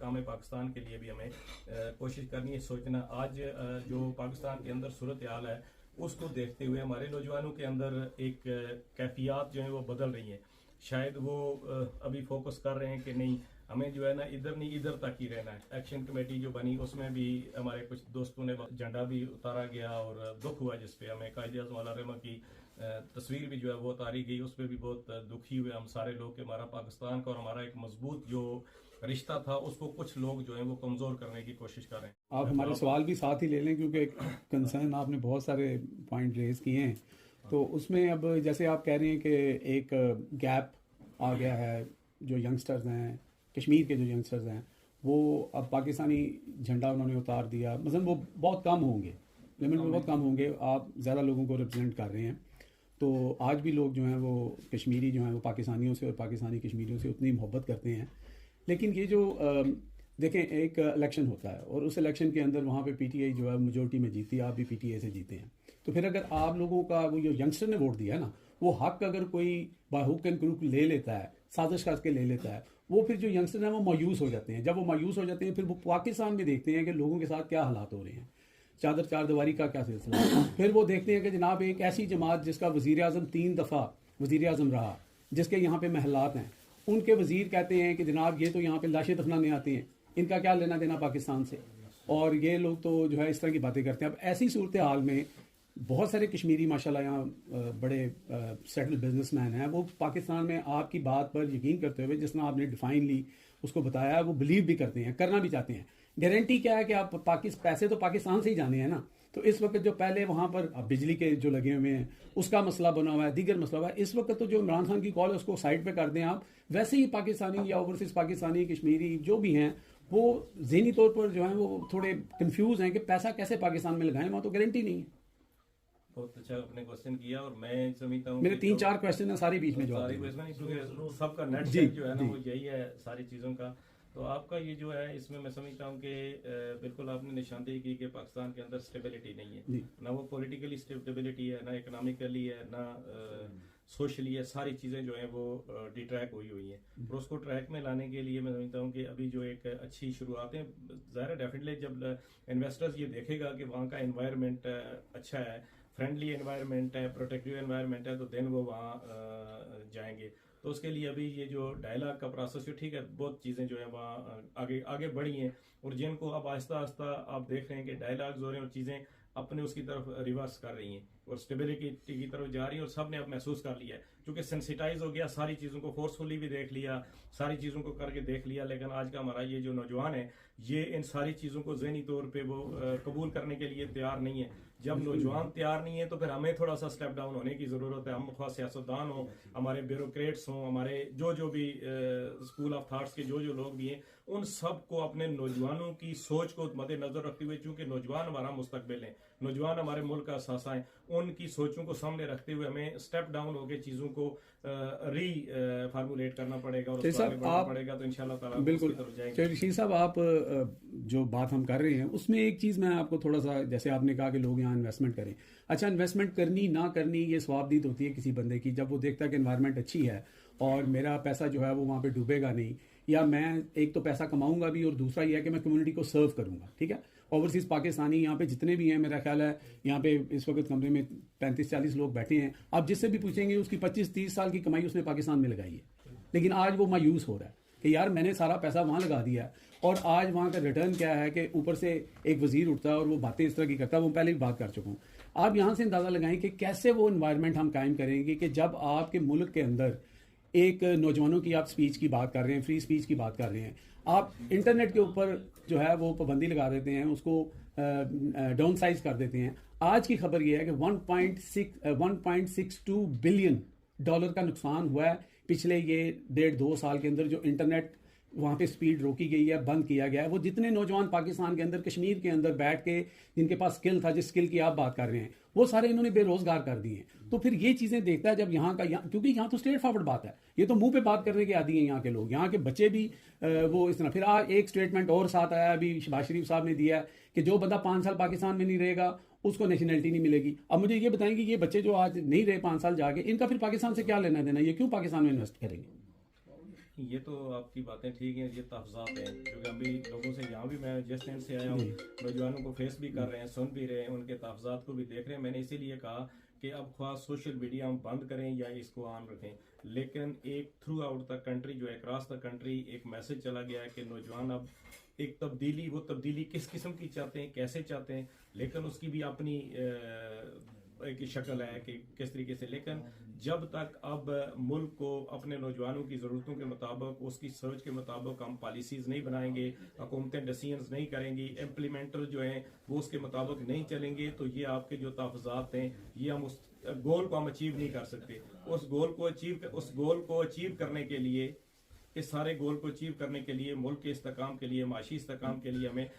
काम पाकिस्तान के लिए भी हमें कोशिश करनी है, सोचना। आज जो पाकिस्तान के अंदर सूरत हाल है उसको देखते हुए हमारे नौजवानों के अंदर एक कैफियत जो है वो बदल रही है। शायद वो अभी फोकस कर रहे हैं कि नहीं, हमें जो है ना इधर नहीं इधर तक ही रहना है। एक्शन कमेटी जो बनी उसमें भी हमारे कुछ दोस्तों ने झंडा भी उतारा गया और दुख हुआ, जिसपे हमें कायदे आज़म वाला रहमा की तस्वीर भी जो है वो उतारी गई। उस पर भी बहुत दुखी हुए हम सारे लोग कि हमारा पाकिस्तान का और हमारा एक मजबूत जो रिश्ता था उसको कुछ लोग जो है वो कमज़ोर करने की कोशिश कर रहे हैं। आप हमारे सवाल भी साथ ही ले लें, क्योंकि कंसर्न आपने बहुत सारे पॉइंट रेज किए हैं। तो उसमें अब जैसे आप कह रहे हैं कि एक गैप आ गया है, जो यंगस्टर्स हैं, कश्मीर के जो यंगस्टर्स हैं, वो अब पाकिस्तानी झंडा उन्होंने उतार दिया। मतलब वो बहुत कम होंगे, लिमिट में बहुत कम होंगे। आप ज़्यादा लोगों को रिप्रेजेंट कर रहे हैं, तो आज भी लोग जो हैं वो कश्मीरी जो हैं वो पाकिस्तानियों से और पाकिस्तानी कश्मीरियों से उतनी मोहब्बत करते हैं। लेकिन ये जो देखें, एक इलेक्शन होता है और उस इलेक्शन के अंदर वहाँ पे पीटीआई जो है मेजोरिटी में जीती है, आप भी पीटीआई से जीते हैं। तो फिर अगर आप लोगों का वो जो यंगस्टर ने वोट दिया है ना, वो हक अगर कोई बाय हुक एंड क्रूक ले लेता है, साजिश करके ले लेता है, वो फिर जो यंगस्टर हैं वो मायूस हो जाते हैं। जब वो मायूस हो जाते हैं फिर वो पाकिस्तान में देखते हैं कि लोगों के साथ क्या हालात हो रहे हैं, चादर चार दीवारी का क्या सिलसिला है। फिर वो देखते हैं कि जनाब एक ऐसी जमात जिसका वज़ीर आज़म 3 दफ़ा वज़ीर आज़म रहा, जिसके यहाँ पे महलात हैं, उनके वज़ीर कहते हैं कि जनाब ये तो यहाँ पे लाशें दफनाने आते हैं, इनका क्या लेना देना पाकिस्तान से। और ये लोग तो जो है इस तरह की बातें करते हैं। अब ऐसी सूरत हाल में बहुत सारे कश्मीरी माशाल्लाह यहाँ बड़े सेटल बिजनेसमैन हैं, वो पाकिस्तान में आपकी बात पर यकीन करते हुए, जिस तरह आपने डिफाइन ली उसको बताया, वो बिलीव भी करते हैं, करना भी चाहते हैं। गारंटी क्या है कि आप पैसे तो पाकिस्तान से ही जाने हैं ना। तो इस वक्त जो पहले वहाँ पर बिजली के जो लगे हुए हैं उसका मसला बना हुआ है, दीगर मसला हुआ है। इस वक्त तो जो इमरान खान की कॉल है उसको साइड पे कर दें आप। वैसे ही पाकिस्तानी या ओवरसीज पाकिस्तानी कश्मीरी जो भी हैं वो ज़हनी तौर पर जो है वो थोड़े कंफ्यूज हैं कि पैसा कैसे पाकिस्तान में लगाएं, वहाँ तो गारंटी नहीं है। बहुत अच्छा आपने क्वेश्चन किया और मैं समझता हूँ मेरे 3-4 क्वेश्चन है, सारी बीच में जवाब सबका नेट जो है ना वो यही है सारी चीज़ों का। तो आपका ये जो है इसमें मैं समझता हूँ कि बिल्कुल आपने निशानदेही की कि पाकिस्तान के अंदर स्टेबिलिटी नहीं है, ना वो पॉलिटिकली स्टेबिलिटी है, ना इकोनॉमिकली है, ना सोशली है। सारी चीज़ें जो है वो डिट्रैक हुई हैं और उसको ट्रैक में लाने के लिए मैं समझता हूँ कि अभी जो एक अच्छी शुरुआतें, ज़ाहिर डेफिनेटली जब इन्वेस्टर्स ये देखेगा कि वहाँ का एनवायरनमेंट अच्छा है, फ्रेंडली एनवायरनमेंट है, प्रोटेक्टिव एनवायरनमेंट है, तो देन वो वहाँ जाएंगे। तो उसके लिए अभी ये जो डायलॉग का प्रोसेस है, ठीक है, बहुत चीज़ें जो है वहाँ आगे आगे बढ़ी हैं और जिनको अब आहिस्ता आहिस्ता आप देख रहे हैं कि डायलॉग्स हो रहे हैं और चीज़ें अपने उसकी तरफ रिवर्स कर रही हैं और स्टेबिलिटी की तरफ जा रही है और सब ने अब महसूस कर लिया है, क्योंकि सेंसिटाइज हो गया, सारी चीज़ों को फोर्सफुली भी देख लिया, सारी चीज़ों को करके देख लिया। लेकिन आज का हमारा ये जो नौजवान है ये इन सारी चीज़ों को ज़हनी तौर पे वो कबूल करने के लिए तैयार नहीं है। जब नौजवान तैयार नहीं है तो फिर हमें थोड़ा सा स्टेप डाउन होने की ज़रूरत है। हम ख्वाह सियासतदान हों, हमारे ब्यूरोक्रेट्स हों, हमारे जो भी स्कूल ऑफ थाट्स के जो लोग भी हैं, उन सब को अपने नौजवानों की सोच को मद्देनजर रखते हुए, चूंकि नौजवान हमारा मुस्तकबिल है, नौजवान हमारे मुल्क का असासा है, उनकी सोचों को सामने रखते हुए हमें स्टेप डाउन होकर चीज़ों को री फार्मूलेट करना पड़ेगा और उसको आगे बढ़ना पड़ेगा। तो इंशाल्लाह ताला बिल्कुल रशीद साहब, आप जो बात हम कर रहे हैं उसमें एक चीज़ मैं आपको थोड़ा सा, जैसे आपने कहा कि लोग यहाँ इन्वेस्टमेंट करें। अच्छा, इन्वेस्टमेंट करनी ना करनी ये स्वाबदीद होती है किसी बंदे की, जब वो देखता है कि इन्वायरमेंट अच्छी है और मेरा पैसा जो है वो वहाँ पे डूबेगा नहीं, या मैं एक तो पैसा कमाऊंगा भी और दूसरा ये है कि मैं कम्युनिटी को सर्व करूंगा। ठीक है, ओवरसीज़ पाकिस्तानी यहाँ पे जितने भी हैं, मेरा ख्याल है यहाँ पे इस वक्त कमरे में 35-40 लोग बैठे हैं। आप जिससे भी पूछेंगे उसकी 25-30 साल की कमाई उसने पाकिस्तान में लगाई है, लेकिन आज वो मायूस हो रहा है कि यार मैंने सारा पैसा वहाँ लगा दिया और आज वहाँ का रिटर्न क्या है कि ऊपर से एक वजीर उठता है और वो बातें इस तरह की करता है। वो पहले भी बात कर चुका हूँ। आप यहाँ से अंदाज़ा लगाएं कि कैसे वो इन्वायरमेंट हम कायम करेंगे कि जब आपके मुल्क के अंदर एक नौजवानों की आप स्पीच की बात कर रहे हैं, फ्री स्पीच की बात कर रहे हैं, आप इंटरनेट के ऊपर जो है वो पाबंदी लगा देते हैं, उसको डाउन साइज कर देते हैं। आज की खबर ये है कि 1.62 बिलियन डॉलर का नुकसान हुआ है पिछले ये 1.5-2 साल के अंदर। जो इंटरनेट वहाँ पे स्पीड रोकी गई है, बंद किया गया है। वो जितने नौजवान पाकिस्तान के अंदर, कश्मीर के अंदर बैठ के जिनके पास स्किल था, जिस स्किल की आप बात कर रहे हैं, वो सारे इन्होंने बेरोजगार कर दिए हैं। तो फिर ये चीज़ें देखता है जब यहाँ का, क्योंकि यहाँ तो स्ट्रेट फॉरवर्ड बात है, ये तो मुंह पे बात करने के आदी हैं यहाँ के लोग, यहाँ के बच्चे भी वो इस तरह। फिर आज एक स्टेटमेंट और साथ आया अभी शहबाज शरीफ साहब ने दिया है कि जो बंदा 5 साल पाकिस्तान में नहीं रहेगा उसको नेशनलिटी नहीं मिलेगी। अब मुझे ये बताएंगे ये बच्चे जो आज नहीं रहे 5 साल जाके, इनका फिर पाकिस्तान से क्या लेना देना, ये क्यों पाकिस्तान में इन्वेस्ट करेंगे? ये तो आपकी बातें ठीक हैं, ये तहफ़्ज़ात हैं, क्योंकि अभी लोगों से यहाँ भी मैं जिस टाइम से आया हूँ नौजवानों को फेस भी कर रहे हैं, सुन भी रहे हैं, उनके तहफ़्ज़ात को भी देख रहे हैं। मैंने इसीलिए कहा कि अब ख्वास सोशल मीडिया हम बंद करें या इसको ऑन रखें, लेकिन एक थ्रू आउट द कंट्री जो है, अक्रॉस द कंट्री एक मैसेज चला गया है कि नौजवान अब एक तब्दीली, वो तब्दीली किस किस्म की चाहते हैं, कैसे चाहते हैं, लेकिन उसकी भी अपनी की शक्ल है कि किस तरीके से। लेकिन जब तक अब मुल्क को अपने नौजवानों की ज़रूरतों के मुताबिक, उसकी सोच के मुताबिक हम पॉलिसीज़ नहीं बनाएंगे, हुकूमतें डिसीजंस नहीं करेंगी, इम्प्लीमेंटर जो हैं वो उसके मुताबिक नहीं चलेंगे, तो ये आपके जो तहफ़्फ़ुज़ात हैं ये हम उस गोल को हम अचीव नहीं कर सकते। उस गोल को अचीव करने के लिए, इस सारे गोल को अचीव करने के लिए, मुल्क के इस्तेकाम के लिए, माशी इस्तेकाम के लिए हमें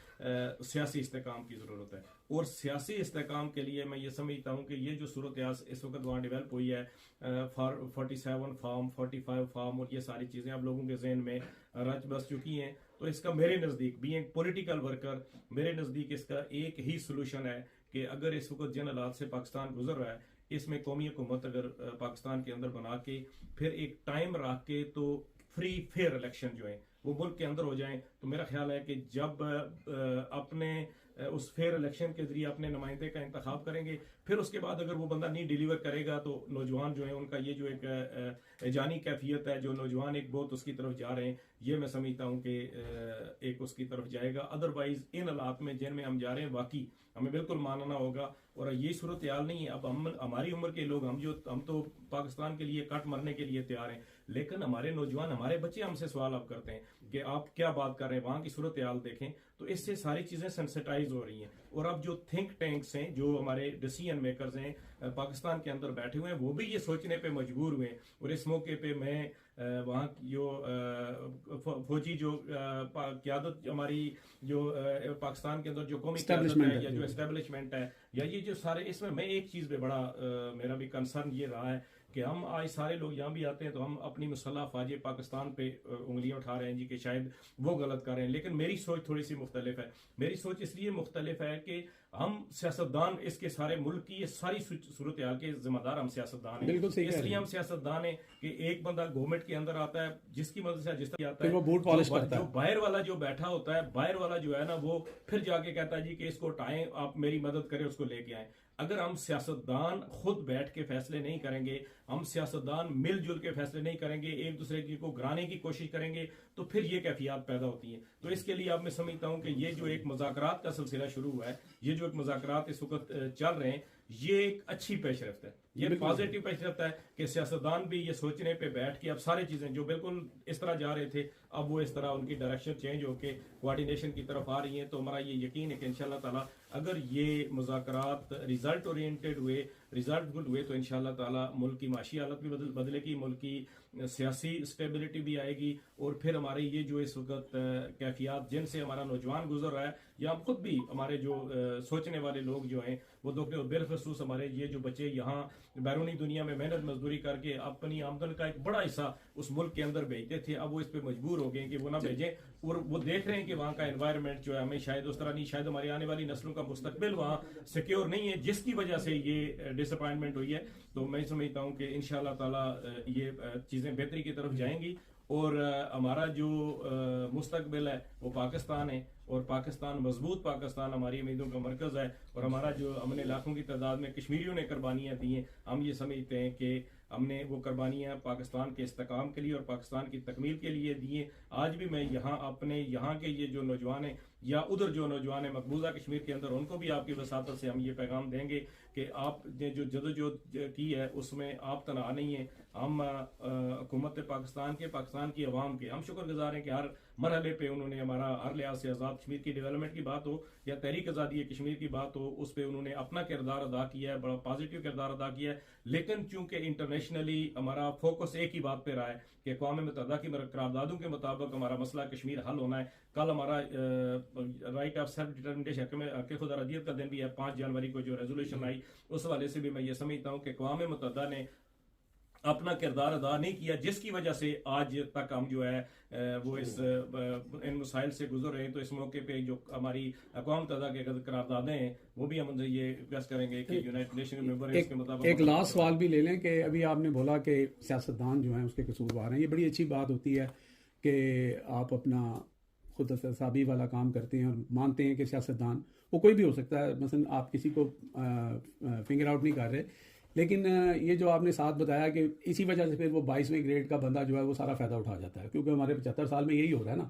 सियासी इस्तेकाम की ज़रूरत है। और सियासी इस्तेकाम के लिए मैं ये समझता हूँ कि ये जो सूरत इस वक्त वहाँ डेवलप हुई है, 47 फार्म, 45 फार्म और ये सारी चीज़ें अब लोगों के जहन में रच बस चुकी हैं, तो इसका मेरे नज़दीक भी एक पॉलिटिकल वर्कर, मेरे नज़दीक इसका एक ही सोल्यूशन है कि अगर इस वक्त जिन हालात से पाकिस्तान गुजर रहा है, इसमें कौमी हुकूमत अगर पाकिस्तान के अंदर बना के फिर एक टाइम रख के तो फ्री फेयर इलेक्शन जो है वो मुल्क के अंदर हो जाएं, तो मेरा ख्याल है कि जब अपने उस फेयर इलेक्शन के जरिए अपने नुमाइंदे का इंतखाब करेंगे, फिर उसके बाद अगर वो बंदा नहीं डिलीवर करेगा तो नौजवान जो है उनका ये जो एक जानी कैफियत है, जो नौजवान एक बहुत उसकी तरफ जा रहे हैं, ये मैं समझता हूँ कि एक उसकी तरफ जाएगा। अदरवाइज इन हालात में जिनमें हम जा रहे हैं वाकई हमें बिल्कुल मानना होगा, और ये सूरत हाल नहीं है। अब हम हमारी उम्र के लोग, हम तो पाकिस्तान के लिए कट मरने के लिए तैयार हैं, लेकिन हमारे नौजवान, हमारे बच्चे हमसे सवाल अब करते हैं कि आप क्या बात कर रहे हैं, वहाँ की सूरत हाल देखें। तो इससे सारी चीज़ें सेंसिटाइज हो रही हैं, और अब जो थिंक टैंक्स हैं, जो हमारे डिसीजन मेकर्स हैं पाकिस्तान के अंदर बैठे हुए हैं, वो भी ये सोचने पे मजबूर हुए हैं। और इस मौके पे मैं वहाँ जो फौजी जो क़यादत हमारी जो पाकिस्तान के अंदर जो कौमी क़यादत है या जो एस्टेब्लिशमेंट है, या ये जो सारे, इसमें मैं एक चीज़ पे बड़ा मेरा भी कंसर्न ये रहा है कि हम आज सारे लोग यहाँ भी आते हैं तो हम अपनी मुसल्लह फ़ौज पाकिस्तान पे उंगलियां उठा रहे हैं जी कि शायद वो गलत कर रहे हैं, लेकिन मेरी सोच थोड़ी सी मुख्तलिफ है। मेरी सोच इसलिए मुख्तलिफ है कि हम सियासतदान, इसके सारे मुल्क की ये सारी सूरत हाल के जिम्मेदार हम सियासतदान हैं। इसलिए हम सियासतदान हैं कि एक बंदा गवर्नमेंट के अंदर आता है, जिसकी मदद से जिस तरह आता है, जो बाहर वाला जो बैठा होता है, बाहर वाला जो है ना, वो फिर जाके कहता है जी कि इसको हटाएं, आप मेरी मदद करें, उसको लेके आए। अगर हम सियासतदान खुद बैठ के फैसले नहीं करेंगे, हम सियासतदान मिलजुल के फैसले नहीं करेंगे, एक दूसरे की को गिराने की कोशिश करेंगे, तो फिर ये कैफियत पैदा होती है। तो इसके लिए अब मैं समझता हूँ कि ये जो एक मुज़ाकरात का सिलसिला शुरू हुआ है, ये जो एक मुज़ाकरात इस वक्त चल रहे हैं, ये एक अच्छी पेशरफ्त है, ये पॉजिटिव पेशरफ्त है कि सियासतदान भी ये सोचने पे बैठ के अब सारी चीज़ें जो बिल्कुल इस तरह जा रहे थे, अब वो इस तरह उनकी डायरेक्शन चेंज होके कोऑर्डिनेशन की तरफ आ रही हैं। तो हमारा ये यकीन है कि इंशाल्लाह ताला अगर ये मुज़ाकरात रिजल्ट ओरिएंटेड हुए, रिजल्ट गुड हुए, तो इंशाल्लाह ताला मुल्क की माशी हालत भी बदलेगी, मुल्क की सियासी स्टेबिलिटी भी आएगी, और फिर हमारे ये जो इस वक्त कैफियत जिनसे हमारा नौजवान गुजर रहा है, या हम खुद भी हमारे जो सोचने वाले लोग जो हैं वो देखते हो, बिलखसूस हमारे ये जो बच्चे यहाँ बैरूनी दुनिया में मेहनत मजदूरी करके अपनी आमदन का एक बड़ा हिस्सा उस मुल्क के अंदर भेजते थे, अब वो इस पे मजबूर हो गए कि वो ना भेजें, और वो देख रहे हैं कि वहाँ का एनवायरनमेंट जो है हमें शायद उस तरह नहीं, शायद हमारी आने वाली नस्लों का मुस्तकबिल वहाँ सिक्योर नहीं है, जिसकी वजह से ये डिसअपॉइंटमेंट हुई है। तो मैं समझता हूँ कि इंशाल्लाह ताला ये चीज़ें बेहतरी की तरफ जाएंगी, और हमारा जो मुस्तकबिल है वो पाकिस्तान है, और पाकिस्तान मजबूत पाकिस्तान हमारी उम्मीदों का मरकज़ है। और हमारा जो हमने लाखों की तादाद में कश्मीरियों ने कुर्बानियाँ दी हैं, हम ये समझते हैं कि हमने वो कुर्बानियाँ पाकिस्तान के इस्तेकाम के लिए और पाकिस्तान की तकमील के लिए दी हैं। आज भी मैं यहाँ अपने यहाँ के ये जो नौजवान हैं या उधर जो नौजवान हैं मकबूजा कश्मीर के अंदर, उनको भी आपकी वसातत से हम ये पैगाम देंगे कि आपने जो जदोजहद की है उसमें आप तनहा नहीं है। हम हुकूमत पाकिस्तान की अवाम के हम शुक्रगुजार हैं कि हर मरहले पे उन्होंने हमारा हर लिहाज से आज़ाद कश्मीर की डेवलपमेंट की बात हो या तहरीक आज़ादी कश्मीर की बात हो, उस पर उन्होंने अपना किरदार अदा किया है, बड़ा पॉजिटिव किरदार अदा किया है। लेकिन चूंकि इंटरनेशनली हमारा फोकस एक ही बात पे रहा है कि अक़वाम मुत्तहिदा की करारदादों के मुताबिक हमारा मसला कश्मीर हल होना है। कल हमारा राइट ऑफ सेल्फ डिटर्मिनेशन हक़ खुद अरादियत का दिन भी है, 5 जनवरी को जो रेजोल्यूशन आई, उस वाले से भी मैं ये समझता हूँ कि अक़वाम मुत्तहिदा ने अपना किरदार अदा नहीं किया, जिसकी वजह से आज तक हम जो है वो इन मसाइल से गुजर रहे हैं। तो इस मौके पे जो हमारी अक़वाम मुत्तहिदा के करारदादें हैं वो भी हम ये रिक्वेस्ट करेंगे कि यूनाइटेड नेशन के मेंबर इसके मुताबिक। एक लास्ट सवाल भी ले लें कि अभी आपने बोला कि सियासतदान जो हैं उसके कसूरवार हैं, ये बड़ी अच्छी बात होती है कि आप अपना खुद साबी वाला काम करते हैं और मानते हैं कि सियासतदान वो कोई भी हो सकता है, मसलन आप किसी को फिंगर आउट नहीं कर रहे, लेकिन ये जो आपने साथ बताया कि इसी वजह से फिर वो 22वें ग्रेड का बंदा जो है वो सारा फ़ायदा उठा जाता है, क्योंकि हमारे 75 साल में यही हो रहा है ना,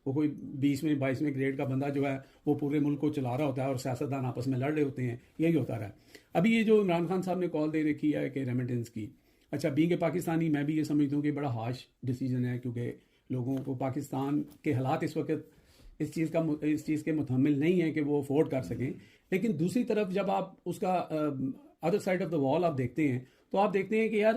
वो कोई 20वें 22वें ग्रेड का बंदा जो है वो पूरे मुल्क को चला रहा होता है और सियासतदान आपस में लड़ रहे होते हैं, यही होता रहा है। अभी ये जो इमरान खान साहब ने कॉल दे रखी है कि रेमिटेंस की, अच्छा बीइंग ए पाकिस्तानी मैं भी ये समझता हूँ कि बड़ा हार्श डिसीजन है, क्योंकि लोगों को पाकिस्तान के हालात इस वक्त इस चीज़ के मुतहम्मिल नहीं है कि वो अफोर्ड कर सकें। लेकिन दूसरी तरफ जब आप उसका other side of the wall आप देखते हैं तो आप देखते हैं कि यार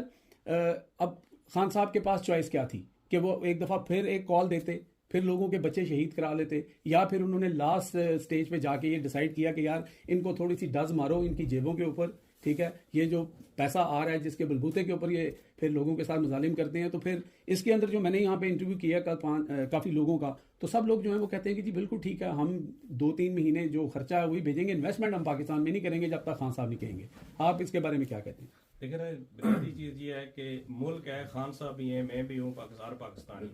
अब खान साहब के पास चॉइस क्या थी कि वो एक दफ़ा फिर एक कॉल देते, फिर लोगों के बच्चे शहीद करा लेते, या फिर उन्होंने लास्ट स्टेज पे जाके ये डिसाइड किया कि यार इनको थोड़ी सी डज मारो इनकी जेबों के ऊपर, ठीक है, ये जो पैसा आ रहा है जिसके बलबूते के ऊपर ये फिर लोगों के साथ मुजालिम करते हैं। तो फिर इसके अंदर जो मैंने यहाँ पे इंटरव्यू किया काफ़ी लोगों का, तो सब लोग जो है वो कहते हैं कि जी बिल्कुल ठीक है, हम 2-3 महीने जो खर्चा है वही भेजेंगे, इन्वेस्टमेंट हम पाकिस्तान में नहीं करेंगे जब तक खान साहब नहीं कहेंगे। आप इसके बारे में क्या कहते हैं? देखिए ना, बुनियादी चीज़ ये है कि मुल्क है, खान साहब भी हैं, मैं भी हूँ, पाकिस्तानी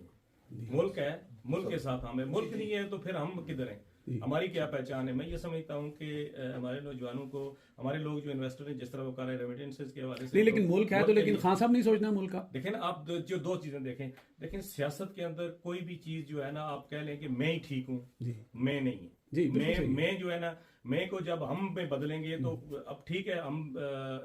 मुल्क है, मुल्क के साथ हम है, मुल्क नहीं है तो फिर हम किधर हैं, हमारी क्या पहचान है। मैं ये समझता हूँ कि हमारे नौजवानों को, हमारे लोग जो इन्वेस्टर हैं जिस तरह वो कर रहे हैं रेमिटेंसेस के हवाले से, नहीं, लेकिन मुल्क है तो लेकिन खान साहब नहीं सोचना मुल्क का। देखें ना आप जो दो चीजें देखें, लेकिन सियासत के अंदर कोई भी चीज जो है ना, आप कह लें कि मैं ही ठीक हूँ, मैं नहीं जी, मैं जो है ना, मैं को जब हम में बदलेंगे तो अब ठीक है, हम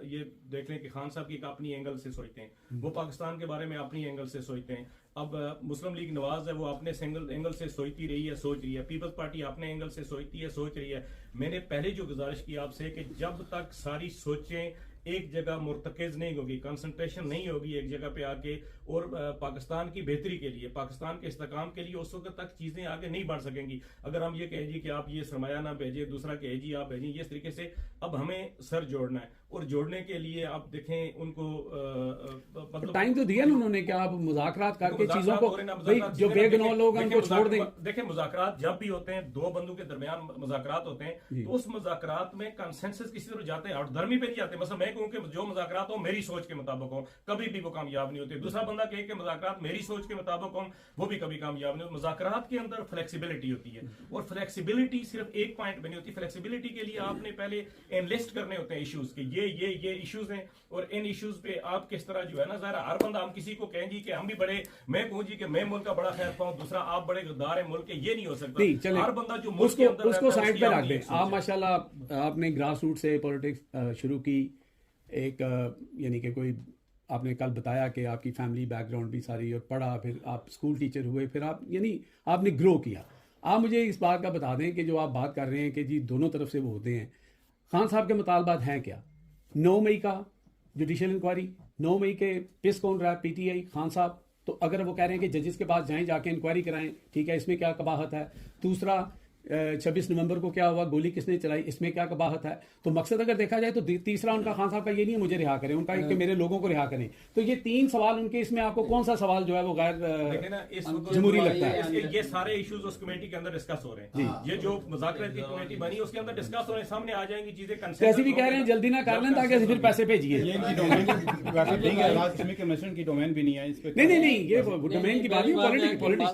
ये देख लें कि खान साहब की अपनी एंगल से सोचते हैं, वो पाकिस्तान के बारे में अपनी एंगल से सोचते हैं। अब मुस्लिम लीग नवाज है, वो अपने एंगल से सोचती रही है, सोच रही है, पीपल्स पार्टी अपने एंगल से सोचती है, सोच रही है। मैंने पहले जो गुजारिश की आपसे कि जब तक सारी सोचें एक जगह मुर्तकज नहीं होगी, कंसंट्रेशन नहीं होगी एक जगह पे आके, और पाकिस्तान की बेहतरी के लिए, पाकिस्तान के इस्तेकाम के लिए, उस वक्त तक चीजें आगे नहीं बढ़ सकेंगी। अगर हम ये कहें जी कि आप ये सरमाया ना भेजिए, दूसरा कहे जी आप भेजिए, इस तरीके से अब हमें सर जोड़ना है, और जोड़ने के लिए आप देखें उनको मतलब टाइम तो दिया ना उन्होंने, क्या आप मुज़ाकरात करके चीजों को, जो बेगुनाह लोग हैं उनको छोड़ दें। देखें मुज़ाकरात जब भी होते हैं, दो बंदों के दरमियान मुज़ाकरात होते हैं, तो उस मुज़ाकरात में कंसेंसस किसी तरह जाते हैं, हठधर्मी पे नहीं जाते। मतलब मैं कहूं कि जो मुज़ाकरात हो मेरी सोच के मुताबिक हो, कभी भी वो कामयाब नहीं होते। दूसरा बंदा कहे कि मुज़ाकरात मेरी सोच के मुताबिक हो, वो भी कभी कामयाब नहीं होते। मुज़ाकरात के अंदर फ्लेक्सिबिलिटी होती है, और फ्लेक्सिबिलिटी सिर्फ एक पॉइंट पे नहीं होती। फ्लेक्सिबिलिटी के लिए आपने पहले एनलिस्ट करने होते हैं इश्यूज के, ये इश्यूज हैं, और इन इश्यूज पे आप किस तरह जो है ना, ज़ाहिर हर बंदा, हम किसी को कहें जी कि हम भी बड़े, मैं कहूँ जी कि मैं मुल्क का बड़ा खैर पाऊँ, दूसरा आप बड़े गद्दार हैं मुल्क के, ये नहीं हो सकता। हर बंदा जो मुल्क के अंदर उसको साइड पे रख दें। आप माशाल्लाह आपने ग्रास रूट से पॉलिटिक्स शुरू की, एक यानी कि कोई आपने कल बताया कि आपकी फैमिली बैकग्राउंड भी सारी, और पढ़ा, फिर आप स्कूल टीचर हुए, फिर आप यानी आपने ग्रो किया। आप मुझे इस बात का बता दें कि जो आप बात कर रहे हैं कि जी दोनों तरफ से वो होते हैं, खान साहब के मुतालबात हैं क्या? 9 मई का जुडिशल इंक्वायरी, 9 मई के पिस कौन रहा है? पीटीआई, खान साहब। तो अगर वो कह रहे हैं कि जजेस के पास जाएं, जाके इंक्वायरी कराएं, ठीक है, इसमें क्या कबाहत है? दूसरा 26 नवंबर को क्या हुआ, गोली किसने चलाई, इसमें क्या कबाहत है? तो मकसद अगर देखा जाए तो तीसरा उनका खान साहब का ये नहीं है मुझे रिहा करें, उनका कि मेरे लोगों को रिहा करें। तो ये 3 सवाल उनके, इसमें आपको कौन सा सवाल जो है वो गैर जमहूरी लगता है? ये सारे इश्यूज उस कमेटी के अंदर डिस्कस हो रहे हैं, ये जो मुज़ाकरात की कमेटी बनी उसके अंदर डिस्कस हो रहे हैं, सामने आ जाएंगी चीजें। कैसे भी कह रहे हैं जल्दी ना कर लें ताकि फिर पैसे भेजिए। नहीं, ये डोमेन की बात नहीं, पॉलिटिक्स